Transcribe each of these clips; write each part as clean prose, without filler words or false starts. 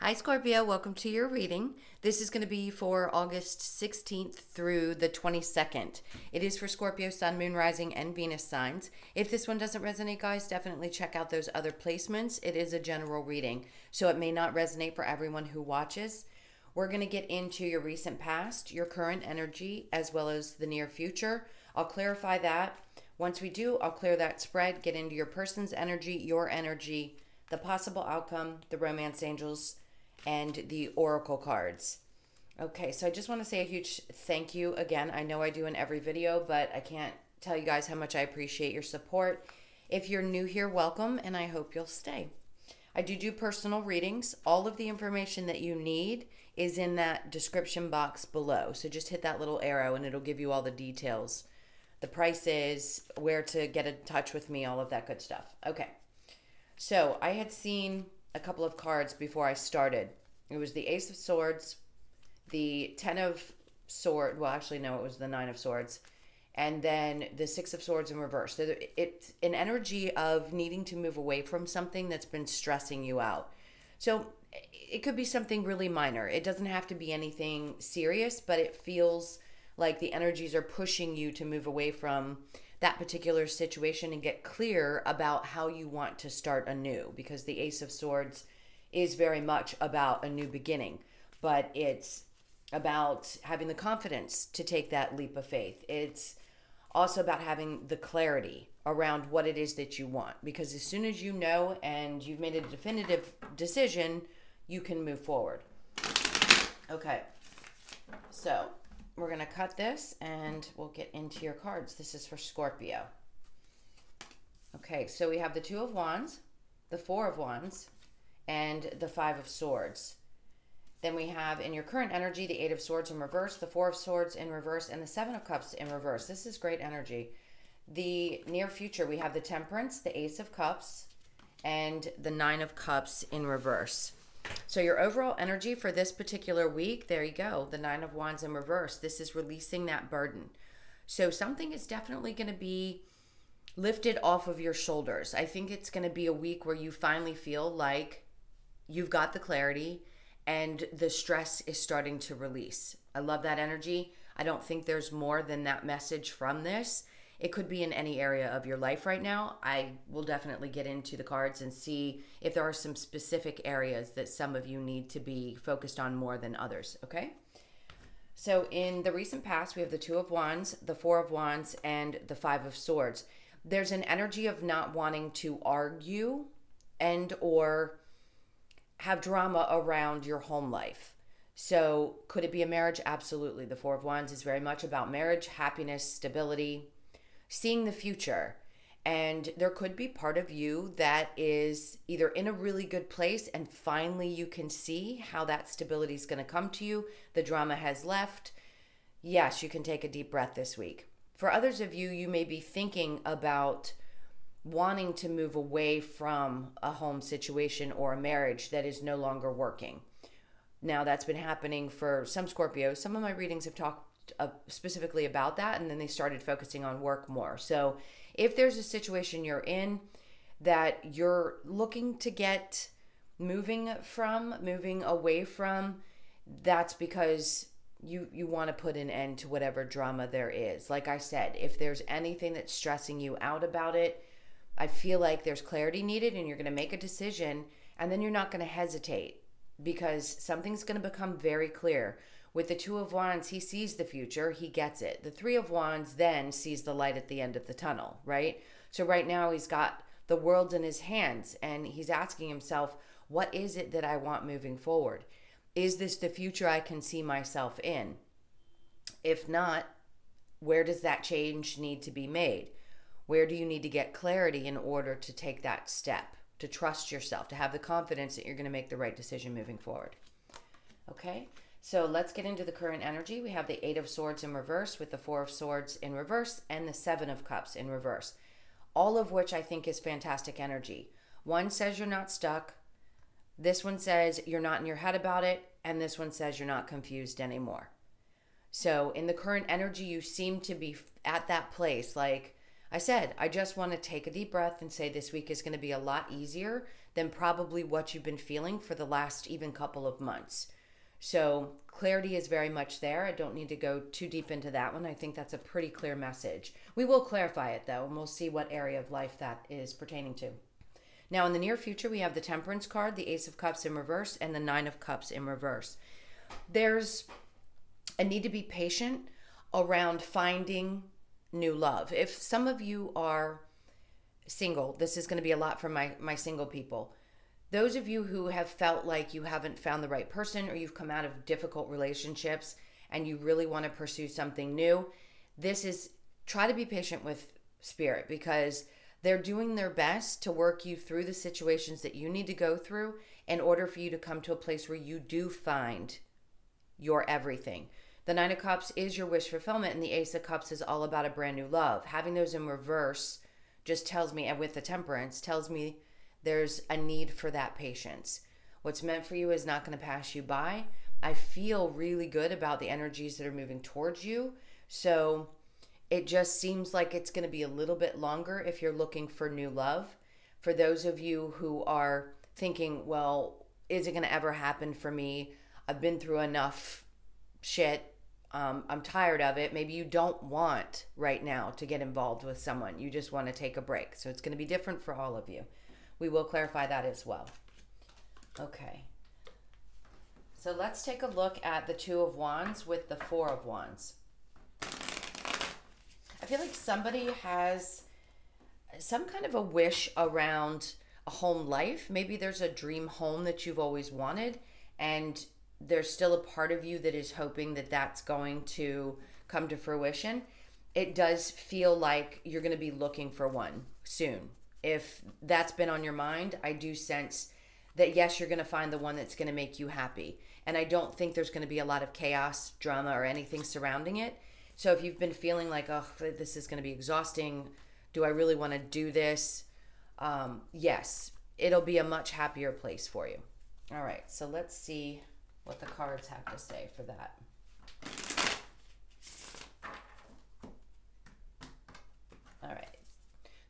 Hi Scorpio, welcome to your reading. This is going to be for August 16th through the 22nd. It is for Scorpio, Sun, Moon, Rising, and Venus signs. If this one doesn't resonate, guys, definitely check out those other placements. It is a general reading, so it may not resonate for everyone who watches. We're going to get into your recent past, your current energy, as well as the near future. I'll clarify that. Once we do, I'll clear that spread, get into your person's energy, your energy, the possible outcome, the romance angels, and the oracle cards. Okay, so I just want to say a huge thank you again. I know I do in every video, but I can't tell you guys how much I appreciate your support. If you're new here, welcome, and I hope you'll stay. I do personal readings. All of the information that you need is in that description box below. So just hit that little arrow and it'll give you all the details. The prices, where to get in touch with me, all of that good stuff. Okay, so I had seen a couple of cards before I started. It was the Ace of Swords, the 10 of Swords, well actually no, it was the 9 of Swords, and then the 6 of Swords in reverse. So it's an energy of needing to move away from something that's been stressing you out. So it could be something really minor. It doesn't have to be anything serious, but it feels like the energies are pushing you to move away from that particular situation and get clear about how you want to start anew, because the Ace of Swords is very much about a new beginning, but it's about having the confidence to take that leap of faith. It's also about having the clarity around what it is that you want, because as soon as you know and you've made a definitive decision, you can move forward. Okay, so we're going to cut this and we'll get into your cards. This is for Scorpio. Okay, so we have the 2 of Wands, the 4 of Wands, and the 5 of Swords. Then we have in your current energy, the 8 of Swords in reverse, the 4 of Swords in reverse, and the 7 of Cups in reverse. This is great energy. The near future, we have the Temperance, the Ace of Cups, and the 9 of Cups in reverse. So your overall energy for this particular week, there you go, the 9 of Wands in reverse. This is releasing that burden. So something is definitely going to be lifted off of your shoulders. I think it's going to be a week where you finally feel like you've got the clarity and the stress is starting to release. I love that energy. I don't think there's more than that message from this. It could be in any area of your life right now. I will definitely get into the cards and see if there are some specific areas that some of you need to be focused on more than others, okay? So in the recent past, we have the 2 of Wands, the 4 of Wands, and the 5 of Swords. There's an energy of not wanting to argue and or have drama around your home life. So could it be a marriage? Absolutely. The 4 of Wands is very much about marriage, happiness, stability, seeing the future. And there could be part of you that is either in a really good place and finally you can see how that stability is going to come to you. The drama has left. Yes, you can take a deep breath this week. For others of you, you may be thinking about wanting to move away from a home situation or a marriage that is no longer working. Now, that's been happening for some Scorpios. Some of my readings have talked specifically about that, and then they started focusing on work more. So if there's a situation you're in that you're looking to get moving away from, that's because you want to put an end to whatever drama there is. Like I said, if there's anything that's stressing you out about it, I feel like there's clarity needed and you're going to make a decision, and then you're not going to hesitate because something's going to become very clear. With the 2 of Wands, he sees the future, he gets it. The 3 of Wands then sees the light at the end of the tunnel, right? So right now he's got the world in his hands and he's asking himself, what is it that I want moving forward? Is this the future I can see myself in? If not, where does that change need to be made? Where do you need to get clarity in order to take that step, to trust yourself, to have the confidence that you're going to make the right decision moving forward? Okay? So let's get into the current energy. We have the 8 of Swords in reverse with the 4 of Swords in reverse and the 7 of Cups in reverse, all of which I think is fantastic energy. One says you're not stuck. This one says you're not in your head about it. And this one says you're not confused anymore. So in the current energy, you seem to be at that place. Like I said, I just want to take a deep breath and say this week is going to be a lot easier than probably what you've been feeling for the last even couple of months. So clarity is very much there. I don't need to go too deep into that one. I think that's a pretty clear message. We will clarify it though, and we'll see what area of life that is pertaining to. Now in the near future, we have the Temperance card, the Ace of Cups in reverse, and the Nine of Cups in reverse. There's a need to be patient around finding new love. If some of you are single, this is going to be a lot for my single people. Those of you who have felt like you haven't found the right person, or you've come out of difficult relationships and you really want to pursue something new, try to be patient with spirit, because they're doing their best to work you through the situations that you need to go through in order for you to come to a place where you do find your everything. The Nine of Cups is your wish fulfillment, and the Ace of Cups is all about a brand new love. Having those in reverse just tells me, and with the Temperance, tells me there's a need for that patience. What's meant for you is not going to pass you by. I feel really good about the energies that are moving towards you. So it just seems like it's going to be a little bit longer if you're looking for new love. For those of you who are thinking, well, is it going to ever happen for me? I've been through enough shit. I'm tired of it. Maybe you don't want right now to get involved with someone. You just want to take a break. So it's going to be different for all of you. We will clarify that as well. Okay. So let's take a look at the Two of Wands with the Four of Wands. I feel like somebody has some kind of a wish around a home life. Maybe there's a dream home that you've always wanted, and there's still a part of you that is hoping that that's going to come to fruition. It does feel like you're going to be looking for one soon. If that's been on your mind, I do sense that yes, you're going to find the one that's going to make you happy. And I don't think there's going to be a lot of chaos, drama, or anything surrounding it. So if you've been feeling like, oh, this is going to be exhausting, do I really want to do this? Yes, it'll be a much happier place for you. All right, so let's see what the cards have to say for that. All right.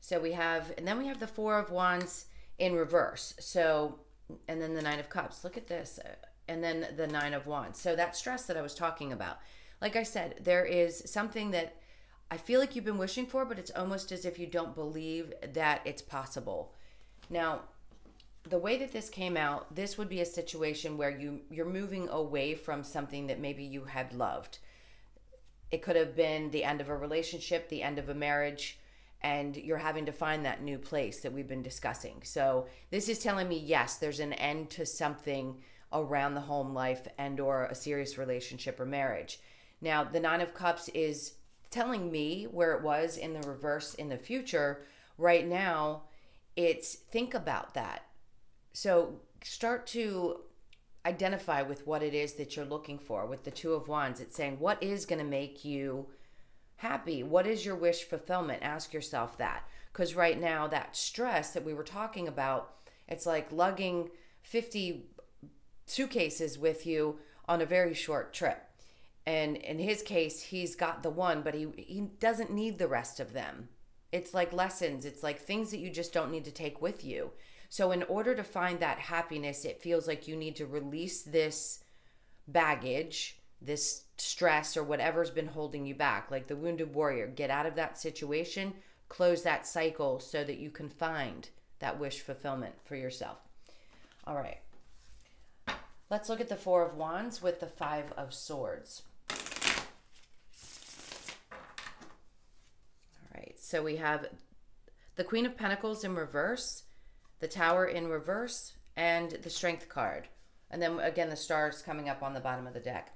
So we have, and then we have the Four of Wands in reverse. So, and then the Nine of Cups. Look at this. And then the Nine of Wands. So that stress that I was talking about. Like I said, there is something that I feel like you've been wishing for, but it's almost as if you don't believe that it's possible. Now, the way that this came out, this would be a situation where you're moving away from something that maybe you had loved. It could have been the end of a relationship, the end of a marriage, and you're having to find that new place that we've been discussing. So this is telling me, yes, there's an end to something around the home life and or a serious relationship or marriage. Now, the Nine of Cups is telling me where it was in the reverse in the future. Right now, it's think about that. So start to identify with what it is that you're looking for. With the Two of Wands, it's saying, what is going to make you happy? What is your wish fulfillment? Ask yourself that. Because right now, that stress that we were talking about, it's like lugging 50 suitcases with you on a very short trip. And in his case, he's got the one, but he doesn't need the rest of them. It's like lessons. It's like things that you just don't need to take with you. So in order to find that happiness, it feels like you need to release this baggage, this stress, or whatever's been holding you back. Like the wounded warrior, get out of that situation, close that cycle so that you can find that wish fulfillment for yourself. All right. Let's look at the Four of Wands with the Five of Swords. All right. So we have the Queen of Pentacles in reverse, the Tower in reverse, and the Strength card. And then again, the stars coming up on the bottom of the deck.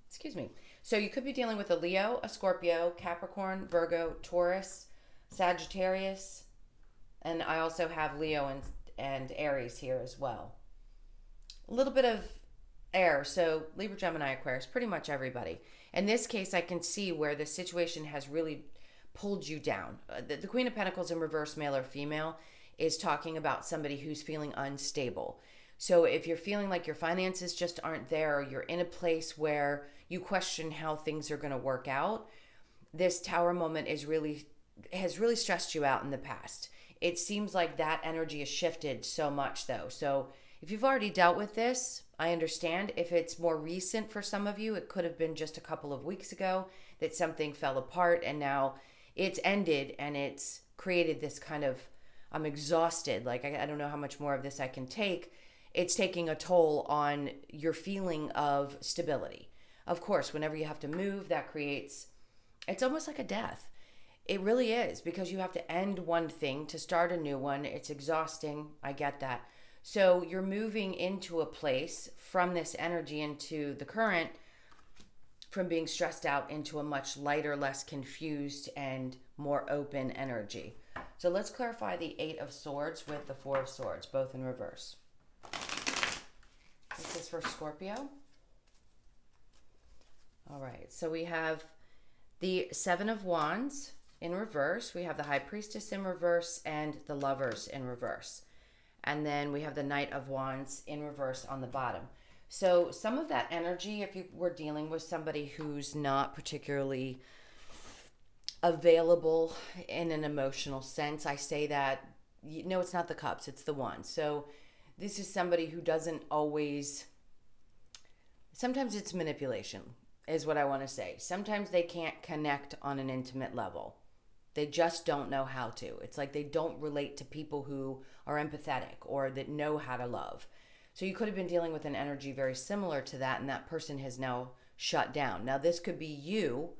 Excuse me. So you could be dealing with a Leo, a Scorpio, Capricorn, Virgo, Taurus, Sagittarius, and I also have Leo and Aries here as well. A little bit of air, so Libra, Gemini, Aquarius, pretty much everybody. In this case, I can see where the situation has really pulled you down. The Queen of Pentacles in reverse, male or female, is talking about somebody who's feeling unstable. So if you're feeling like your finances just aren't there, or you're in a place where you question how things are going to work out, this Tower moment has really stressed you out in the past. It seems like that energy has shifted so much though. So if you've already dealt with this, I understand. If it's more recent for some of you, it could have been just a couple of weeks ago that something fell apart and now it's ended and it's created this kind of, I'm exhausted. Like, I don't know how much more of this I can take. It's taking a toll on your feeling of stability. Of course, whenever you have to move, that creates, it's almost like a death. It really is, because you have to end one thing to start a new one. It's exhausting. I get that. So you're moving into a place from this energy into the current, from being stressed out into a much lighter, less confused, and more open energy. So let's clarify the 8 of Swords with the 4 of Swords, both in reverse. This is for Scorpio. All right, so we have the 7 of Wands in reverse. We have the High Priestess in reverse and the Lovers in reverse. And then we have the Knight of Wands in reverse on the bottom. So some of that energy, if you were dealing with somebody who's not particularly available in an emotional sense, I say that, no, it's not the Cups, it's the Wands. So this is somebody who doesn't always, sometimes it's manipulation is what I want to say. Sometimes they can't connect on an intimate level. They just don't know how to. It's like they don't relate to people who are empathetic or that know how to love. So you could have been dealing with an energy very similar to that, and that person has now shut down. Now this could be you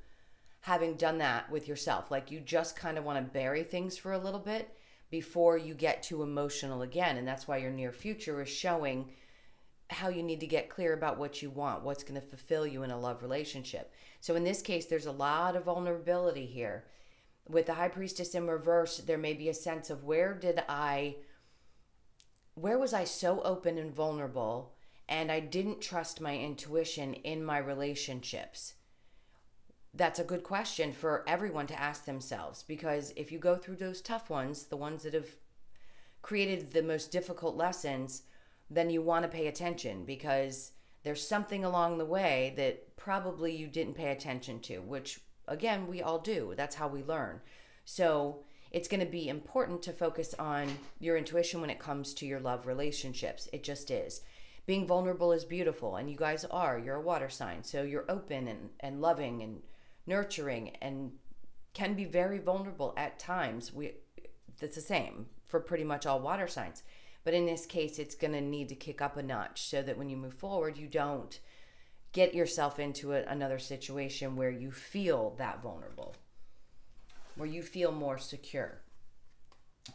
having done that with yourself. Like you just kind of want to bury things for a little bit before you get too emotional again. And that's why your near future is showing how you need to get clear about what you want, what's going to fulfill you in a love relationship. So in this case, there's a lot of vulnerability here. With the High Priestess in reverse, there may be a sense of where was I so open and vulnerable and I didn't trust my intuition in my relationships? That's a good question for everyone to ask themselves, because if you go through those tough ones, the ones that have created the most difficult lessons, then you want to pay attention, because there's something along the way that probably you didn't pay attention to, which again, we all do. That's how we learn. So it's going to be important to focus on your intuition when it comes to your love relationships. It just is. Being vulnerable is beautiful, and you guys are. You're a water sign, so you're open and loving and nurturing and can be very vulnerable at times. That's the same for pretty much all water signs. But in this case, it's going to need to kick up a notch so that when you move forward, you don't get yourself into another situation where you feel that vulnerable, where you feel more secure.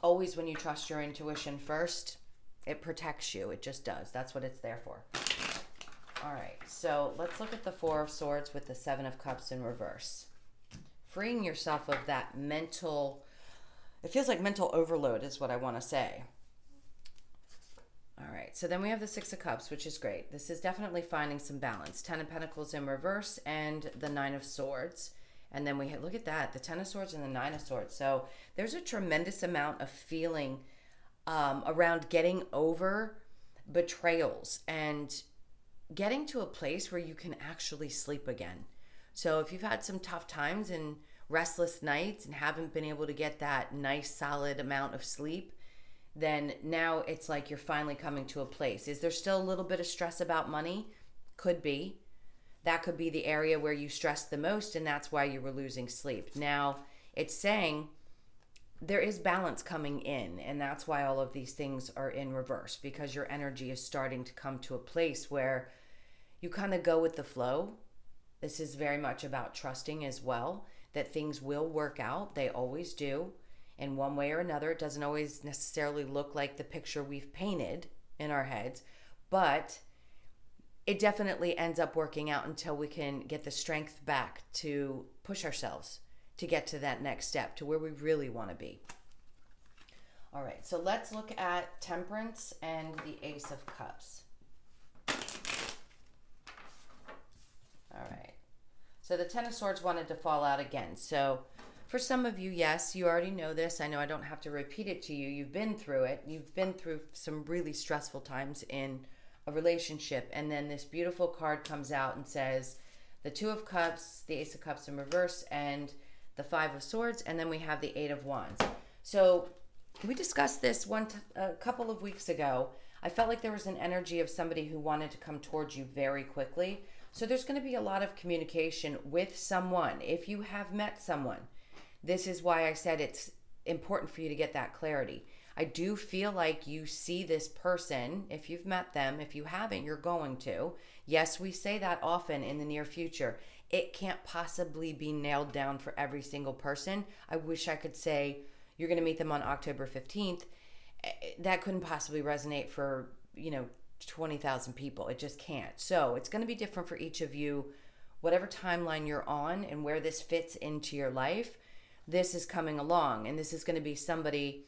Always when you trust your intuition first, it protects you. It just does. That's what it's there for. All right, so let's look at the 4 of Swords with the 7 of Cups in reverse. Freeing yourself of that mental, it feels like mental overload is what I want to say. All right, so then we have the 6 of Cups, which is great. This is definitely finding some balance. 10 of Pentacles in reverse and the 9 of Swords. And then we have, look at that, the 10 of Swords and the 9 of Swords. So there's a tremendous amount of feeling around getting over betrayals and getting to a place where you can actually sleep again. So if you've had some tough times and restless nights and haven't been able to get that nice solid amount of sleep, then now it's like you're finally coming to a place. Is there still a little bit of stress about money? Could be. That could be the area where you stress the most, and that's why you were losing sleep. Now, it's saying there is balance coming in, and that's why all of these things are in reverse, because your energy is starting to come to a place where you kind of go with the flow. This is very much about trusting as well, that things will work out. They always do. In one way or another, it doesn't always necessarily look like the picture we've painted in our heads, but it definitely ends up working out until we can get the strength back to push ourselves to get to that next step, to where we really want to be. All right, so let's look at Temperance and the Ace of Cups. All right, so the 10 of Swords wanted to fall out again. So for some of you, yes, you already know this. I know I don't have to repeat it to you. You've been through it. You've been through some really stressful times in a relationship. And then this beautiful card comes out and says the 2 of Cups, the Ace of Cups in reverse, and the 5 of Swords. And then we have the 8 of Wands. So We discussed this a couple of weeks ago. I felt like there was an energy of somebody who wanted to come towards you very quickly. So there's going to be a lot of communication with someone. If you have met someone, this is why I said it's important for you to get that clarity. I do feel like you see this person, if you've met them. If you haven't, you're going to. Yes, we say that often in the near future. It can't possibly be nailed down for every single person. I wish I could say you're going to meet them on October 15th. That couldn't possibly resonate for, 20,000 people. It just can't. So it's going to be different for each of you, whatever timeline you're on and where this fits into your life. This is coming along, and this is going to be somebody.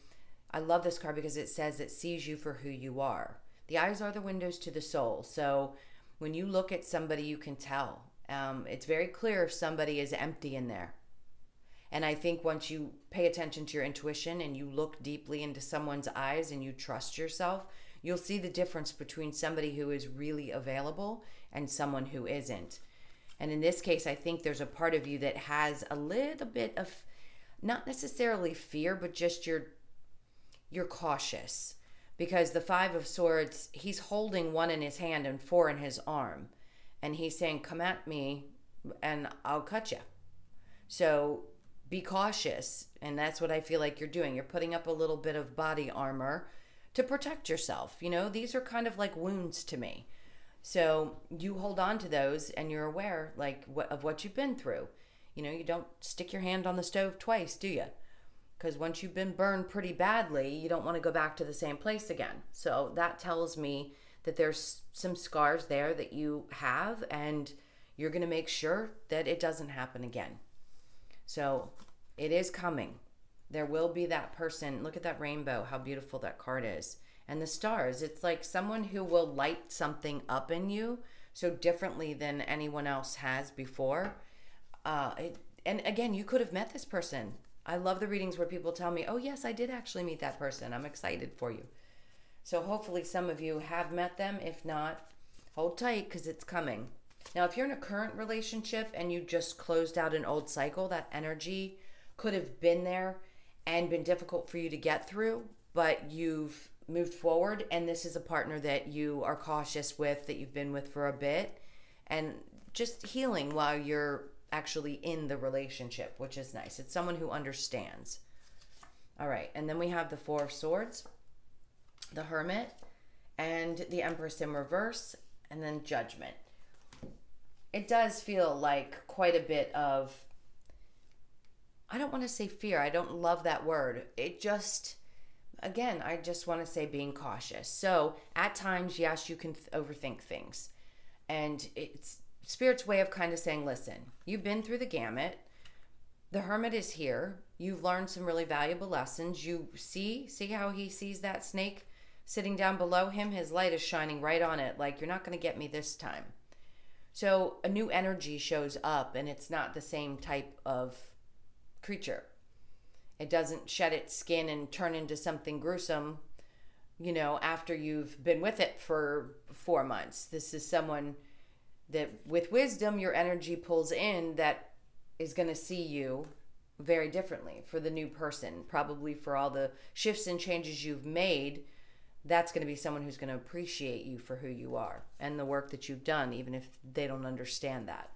I love this card because it says it sees you for who you are. The eyes are the windows to the soul. So when you look at somebody, you can tell. It's very clear if somebody is empty in there. And I think once you pay attention to your intuition and you look deeply into someone's eyes and you trust yourself, you'll see the difference between somebody who is really available and someone who isn't. And in this case, I think there's a part of you that has a little bit of, not necessarily fear, but just you're cautious. Because the Five of Swords, he's holding one in his hand and four in his arm. And he's saying, come at me and I'll cut you. So be cautious. And that's what I feel like you're doing. You're putting up a little bit of body armor to protect yourself. These are kind of like wounds to me. So you hold on to those and you're aware of what you've been through. You don't stick your hand on the stove twice, do you? Because once you've been burned pretty badly, you don't want to go back to the same place again. So that tells me that there's some scars there that you have, and you're going to make sure that it doesn't happen again. So it is coming. There will be that person. Look at that rainbow, how beautiful that card is. And the stars, it's like someone who will light something up in you so differently than anyone else has before. And again, you could have met this person. I love the readings where people tell me, oh yes, I did actually meet that person. I'm excited for you. So hopefully some of you have met them. If not, hold tight because it's coming. Now, if you're in a current relationship and you just closed out an old cycle, that energy could have been there and been difficult for you to get through, but you've moved forward, and this is a partner that you are cautious with, that you've been with for a bit, and just healing while you're actually in the relationship, which is nice. It's someone who understands. All right, and then we have the Four of Swords, the Hermit, and the Empress in reverse, and then Judgment. It does feel like quite a bit of, I don't want to say fear. I don't love that word. It just, again, I just want to say being cautious. So at times, yes, you can overthink things. And it's Spirit's way of kind of saying, listen, you've been through the gamut. The Hermit is here. You've learned some really valuable lessons. You see how he sees that snake sitting down below him? His light is shining right on it. Like, you're not going to get me this time. So a new energy shows up, and it's not the same type of creature. It doesn't shed its skin and turn into something gruesome, after you've been with it for 4 months. This is someone that with wisdom, your energy pulls in, that is going to see you very differently for the new person. Probably for all the shifts and changes you've made, that's going to be someone who's going to appreciate you for who you are and the work that you've done, even if they don't understand that.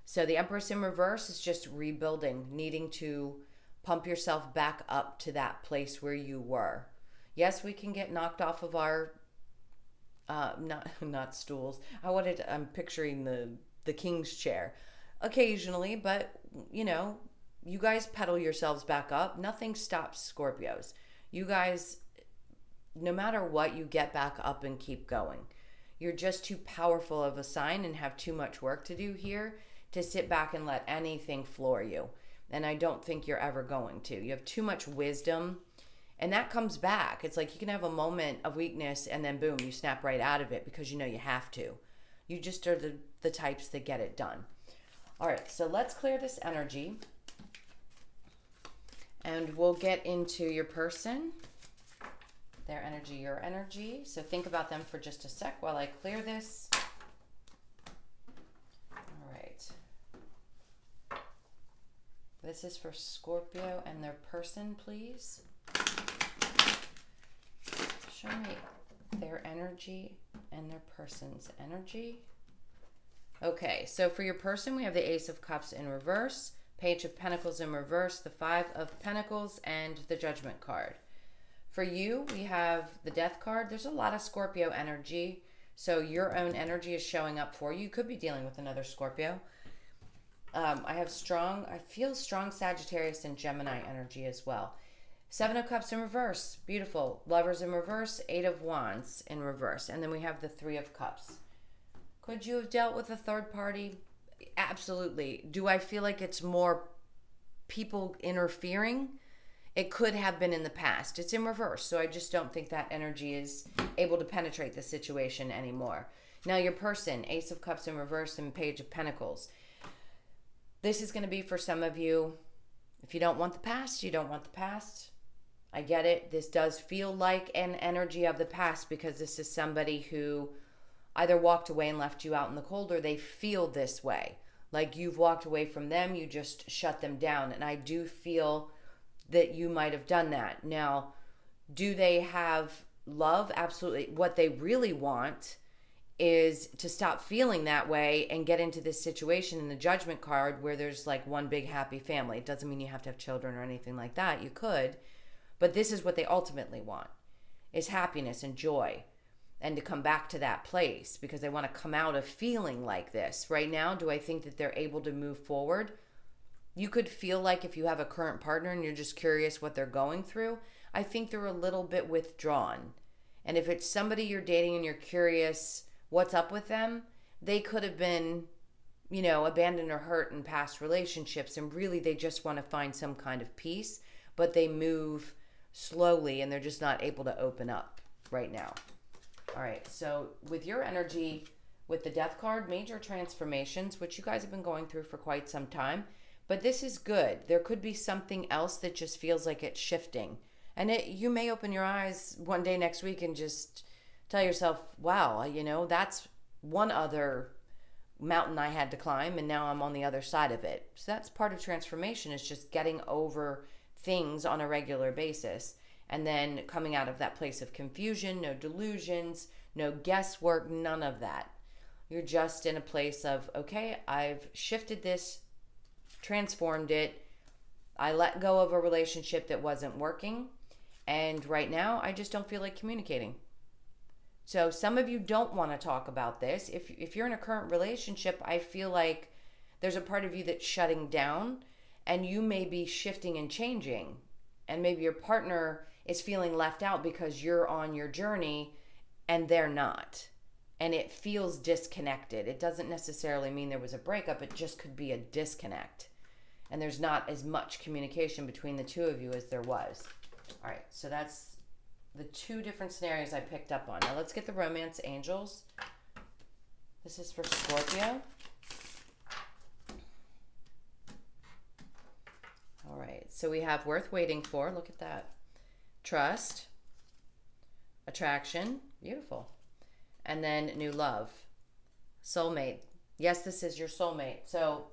So the Empress in reverse is just rebuilding, needing to pump yourself back up to that place where you were. Yes, we can get knocked off of our not stools. I'm picturing the king's chair occasionally, but you guys pedal yourselves back up. Nothing stops Scorpios. You guys, no matter what, you get back up and keep going. You're just too powerful of a sign and have too much work to do here to sit back and let anything floor you. And I don't think you're ever going to. You have too much wisdom, and that comes back. It's like you can have a moment of weakness and then boom, you snap right out of it because you have to. You just are the types that get it done. All right, so let's clear this energy and we'll get into your person, their energy, your energy. So think about them for just a sec while I clear this. All right. This is for Scorpio and their person, please. Show me their energy and their person's energy. Okay, so for your person, we have the Ace of Cups in reverse, Page of Pentacles in reverse, the Five of Pentacles, and the Judgment card. For you, we have the Death card. There's a lot of Scorpio energy, so your own energy is showing up for you. You could be dealing with another Scorpio. I feel strong Sagittarius and Gemini energy as well. Seven of Cups in reverse, beautiful. Lovers in reverse, Eight of Wands in reverse, and then we have the Three of Cups. Could you have dealt with a third party? Absolutely. Do I feel like it's more people interfering? It could have been in the past. It's in reverse, so I just don't think that energy is able to penetrate the situation anymore. Now your person, Ace of Cups in reverse and Page of Pentacles. This is going to be for some of you, if you don't want the past, you don't want the past. I get it. This does feel like an energy of the past because this is somebody who either walked away and left you out in the cold, or they feel this way. Like you've walked away from them, you just shut them down. And I do feel that you might have done that. Now, do they have love? Absolutely. What they really want is to stop feeling that way and get into this situation in the Judgment card where there's like one big happy family. It doesn't mean you have to have children or anything like that. You could, but this is what they ultimately want, is happiness and joy, and to come back to that place because they want to come out of feeling like this. Right now, do I think that they're able to move forward? You could feel like if you have a current partner and you're just curious what they're going through, I think they're a little bit withdrawn. And if it's somebody you're dating and you're curious what's up with them, they could have been, abandoned or hurt in past relationships, and really they just want to find some kind of peace, but they move slowly and they're just not able to open up right now. All right, so with your energy, with the Death card, major transformations, which you guys have been going through for quite some time, but this is good. There could be something else that just feels like it's shifting. And you may open your eyes one day next week and just tell yourself, wow, that's one other mountain I had to climb, and now I'm on the other side of it. So that's part of transformation, is just getting over things on a regular basis. And then coming out of that place of confusion, no delusions, no guesswork, none of that. You're just in a place of, okay, I've shifted this, transformed it. I let go of a relationship that wasn't working. And right now, I just don't feel like communicating. So some of you don't want to talk about this. If you're in a current relationship, I feel like there's a part of you that's shutting down, and you may be shifting and changing. And maybe your partner is feeling left out because you're on your journey and they're not. And it feels disconnected. It doesn't necessarily mean there was a breakup. It just could be a disconnect. And there's not as much communication between the two of you as there was. All right, so that's the two different scenarios I picked up on. Now let's get the romance angels. This is for Scorpio. All right, so we have worth waiting for. Look at that. Trust, attraction, beautiful. And then new love, soulmate. Yes, this is your soulmate. So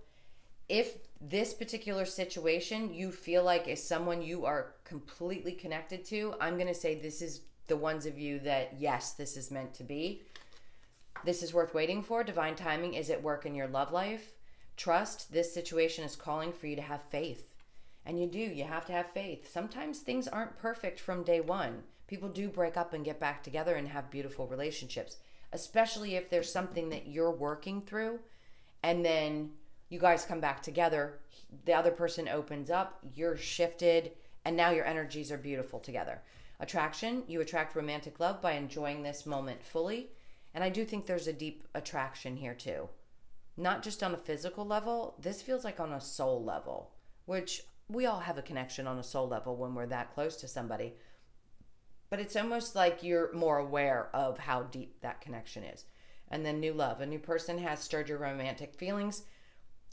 if this particular situation you feel like is someone you are completely connected to, I'm going to say this is the ones of you that, yes, this is meant to be. This is worth waiting for. Divine timing is at work in your love life. Trust, this situation is calling for you to have faith. And you do. You have to have faith. Sometimes things aren't perfect from day one. People do break up and get back together and have beautiful relationships, especially if there's something that you're working through and then you guys come back together. The other person opens up, you're shifted, and now your energies are beautiful together. Attraction, you attract romantic love by enjoying this moment fully. And I do think there's a deep attraction here too. Not just on a physical level, this feels like on a soul level, which we all have a connection on a soul level when we're that close to somebody. But it's almost like you're more aware of how deep that connection is. And then new love. A new person has stirred your romantic feelings.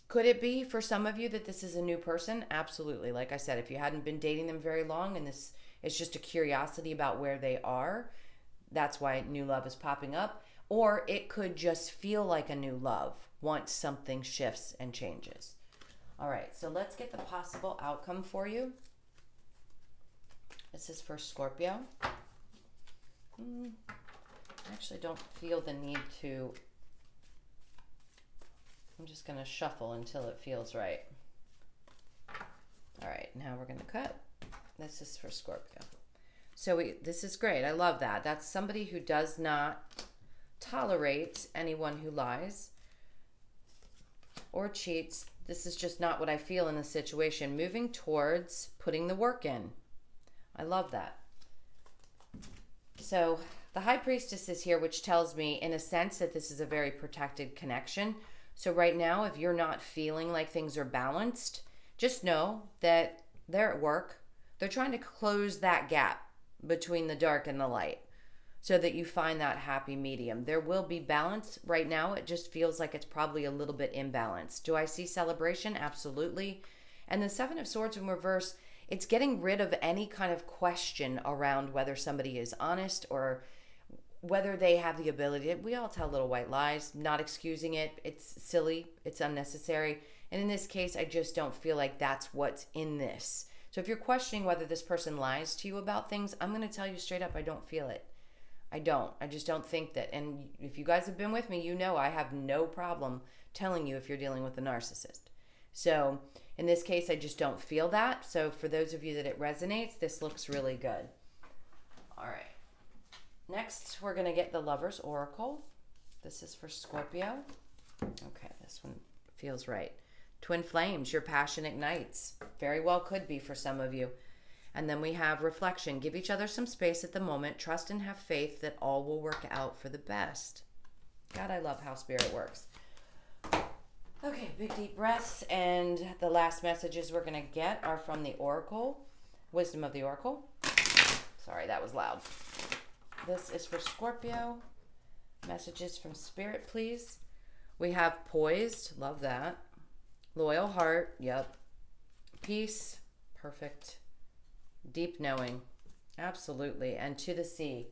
Could it be for some of you that this is a new person? Absolutely. Like I said, if you hadn't been dating them very long and this is just a curiosity about where they are, that's why new love is popping up. Or it could just feel like a new love once something shifts and changes. All right, so let's get the possible outcome for you. This is for Scorpio. I actually don't feel the need to. I'm just going to shuffle until it feels right. All right, now we're going to cut. This is for Scorpio. So this is great. I love that. That's somebody who does not tolerate anyone who lies or cheats. This is just not what I feel in the situation. Moving towards putting the work in. I love that. So the High Priestess is here, which tells me in a sense that this is a very protected connection. So right now, if you're not feeling like things are balanced, just know that they're at work. They're trying to close that gap between the dark and the light so that you find that happy medium. There will be balance. Right now, it just feels like it's probably a little bit imbalanced. Do I see celebration? Absolutely. And the Seven of Swords in reverse, it's getting rid of any kind of question around whether somebody is honest or whether they have the ability. We all tell little white lies, not excusing it. It's silly. It's unnecessary. And in this case, I just don't feel like that's what's in this. So if you're questioning whether this person lies to you about things, I'm going to tell you straight up, I don't feel it. I don't. I just don't think that. And if you guys have been with me, you know I have no problem telling you if you're dealing with a narcissist. So in this case, I just don't feel that. So for those of you that it resonates, this looks really good. All right. Next, we're going to get the Lover's Oracle. This is for Scorpio. Okay, this one feels right. Twin flames, your passion ignites. Very well could be for some of you. And then we have reflection. Give each other some space at the moment. Trust and have faith that all will work out for the best. God, I love how Spirit works. Okay, big deep breaths. And the last messages we're going to get are from the Oracle. Wisdom of the Oracle. Sorry, that was loud. This is for Scorpio. Messages from Spirit, please. We have poised. Love that. Loyal heart. Yep. Peace. Perfect. Deep knowing. Absolutely. And to the sea.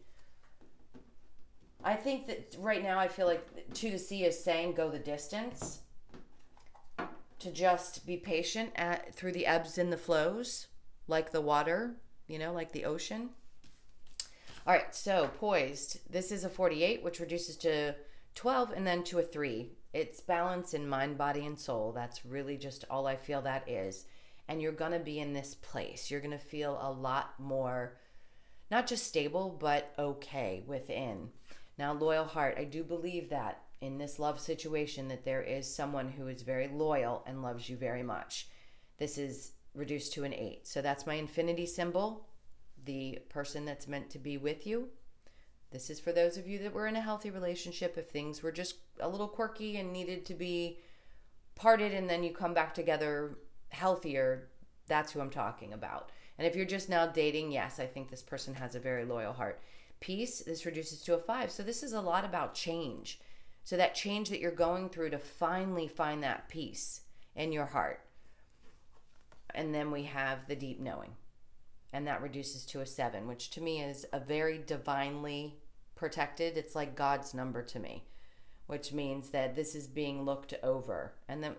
I think that right now I feel like to the sea is saying go the distance. To just be patient through the ebbs and the flows. Like the water. You know, like the ocean. All right. So poised. This is a 48, which reduces to 12 and then to a 3. It's balance in mind, body, and soul. That's really just all I feel that is. And you're going to be in this place. You're going to feel a lot more, not just stable, but okay within. Now, loyal heart. I do believe that in this love situation that there is someone who is very loyal and loves you very much. This is reduced to an 8. So that's my infinity symbol, the person that's meant to be with you. This is for those of you that were in a healthy relationship. If things were just a little quirky and needed to be parted and then you come back together healthier, that's who I'm talking about. And if you're just now dating, yes, I think this person has a very loyal heart. Peace, this reduces to a 5. So this is a lot about change. So that change that you're going through to finally find that peace in your heart. And then we have the deep knowing. And that reduces to a 7, which to me is a very divinely protected. It's like God's number to me, which means that this is being looked over. And then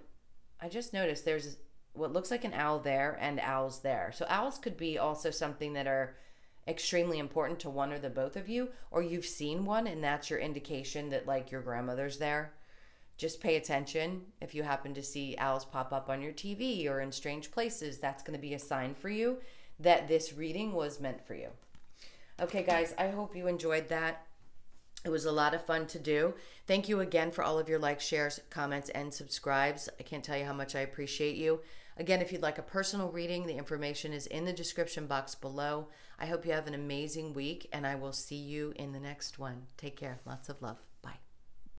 I just noticed there's what looks like an owl there and owls there. So owls could be also something that are extremely important to one or the both of you, or you've seen one and that's your indication that like your grandmother's there. Just pay attention. If you happen to see owls pop up on your TV or in strange places, that's going to be a sign for you that this reading was meant for you. Okay, guys, I hope you enjoyed that. It was a lot of fun to do. Thank you again for all of your likes, shares, comments, and subscribes. I can't tell you how much I appreciate you. Again, if you'd like a personal reading, the information is in the description box below. I hope you have an amazing week, and I will see you in the next one. Take care. Lots of love. Bye.